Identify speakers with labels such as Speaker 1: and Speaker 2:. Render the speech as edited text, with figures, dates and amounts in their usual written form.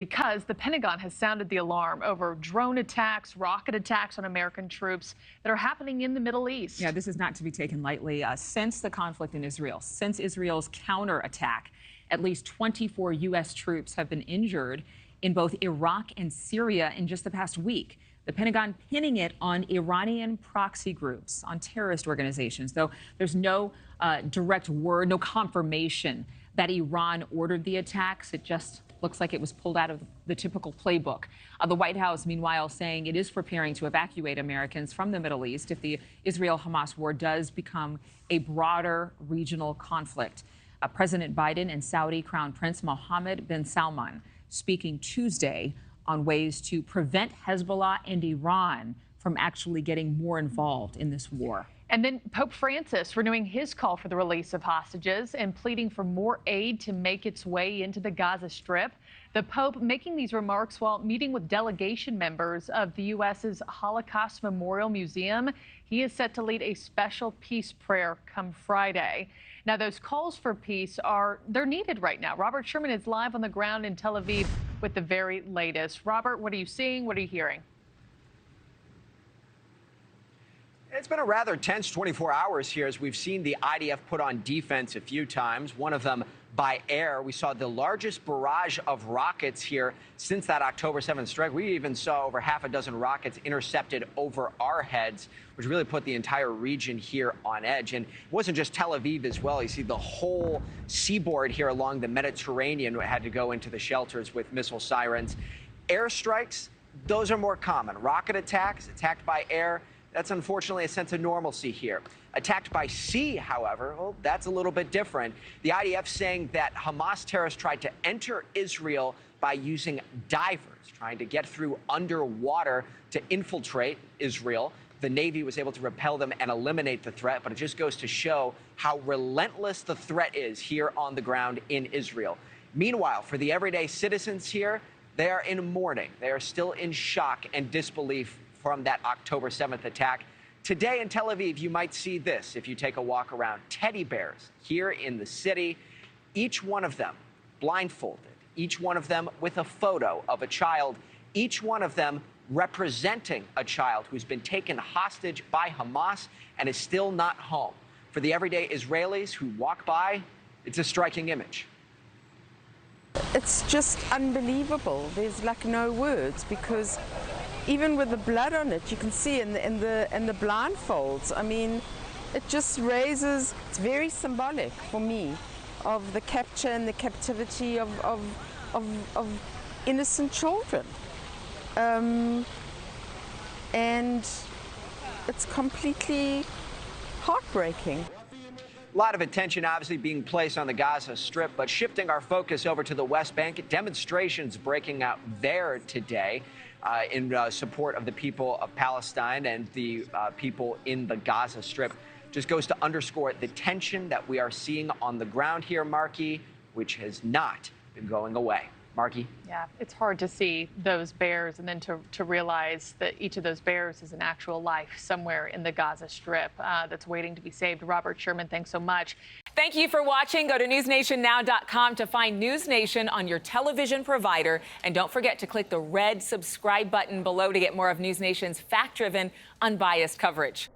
Speaker 1: because the Pentagon has sounded the alarm over drone attacks, rocket attacks on American troops that are happening in the Middle East.
Speaker 2: Yeah, this is not to be taken lightly. Since the conflict in Israel, since Israel's counterattack, at least 24 U.S. troops have been injured in both Iraq and Syria in just the past week. The Pentagon pinning it on Iranian proxy groups, on terrorist organizations, though there's no direct word, no confirmation that Iran ordered the attacks. It just looks like it was pulled out of the typical playbook. The White House, meanwhile, saying it is preparing to evacuate Americans from the Middle East if the Israel-Hamas war does become a broader regional conflict. President Biden and Saudi Crown Prince Mohammed bin Salman speaking Tuesday on ways to prevent Hezbollah and Iran from actually getting more involved in this war.
Speaker 1: And then Pope Francis renewing his call for the release of hostages and pleading for more aid to make its way into the Gaza Strip. The Pope making these remarks while meeting with delegation members of the U.S.'s Holocaust Memorial Museum. He is set to lead a special peace prayer come Friday. Now, those calls for peace they're needed right now. Robert Sherman is live on the ground in Tel Aviv with the very latest. Robert, what are you seeing? What are you hearing?
Speaker 3: It's been a rather tense 24 hours here as we've seen the IDF put on defense a few times, one of them by air. We saw the largest barrage of rockets here since that October 7th strike. We even saw over half a dozen rockets intercepted over our heads, which really put the entire region here on edge. And it wasn't just Tel Aviv as well. You see the whole seaboard here along the Mediterranean had to go into the shelters with missile sirens. Airstrikes, those are more common. Rocket attacks, attacked by air, that's unfortunately a sense of normalcy here. Attacked by sea, however, well, that's a little bit different. The IDF saying that Hamas terrorists tried to enter Israel by using divers, trying to get through underwater to infiltrate Israel. The Navy was able to repel them and eliminate the threat, but it just goes to show how relentless the threat is here on the ground in Israel. Meanwhile, for the everyday citizens here, they are in mourning. They are still in shock and disbelief from that October 7th attack. Today in Tel Aviv, you might see this if you take a walk around. Teddy bears here in the city, each one of them blindfolded, each one of them with a photo of a child, each one of them representing a child who's been taken hostage by Hamas and is still not home. For the everyday Israelis who walk by, it's a striking image.
Speaker 4: It's just unbelievable. There's like no words, because even with the blood on it, you can see in the blindfolds. I mean, it just raises. It's very symbolic for me of the capture and the captivity of innocent children, and it's completely heartbreaking.
Speaker 3: A lot of attention obviously being placed on the Gaza Strip, but shifting our focus over to the West Bank, demonstrations breaking out there today in support of the people of Palestine and the people in the Gaza Strip. Just goes to underscore the tension that we are seeing on the ground here, Markie, which has not been going away. Markie?
Speaker 1: Yeah, it's hard to see those bears and then to realize that each of those bears is an actual life somewhere in the Gaza Strip that's waiting to be saved. Robert Sherman, thanks so much.
Speaker 5: Thank you for watching. Go to newsnationnow.com to find NewsNation on your television provider. And don't forget to click the red subscribe button below to get more of NewsNation's fact-driven, unbiased coverage.